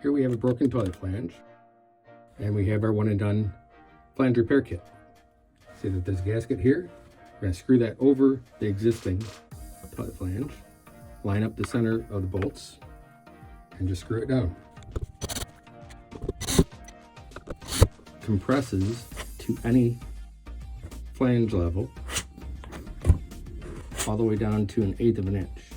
Here we have a broken toilet flange, and we have our one and done flange repair kit. See that there's a gasket here. We're going to screw that over the existing toilet flange, line up the center of the bolts, and just screw it down. Compresses to any flange level, all the way down to 1/8 of an inch.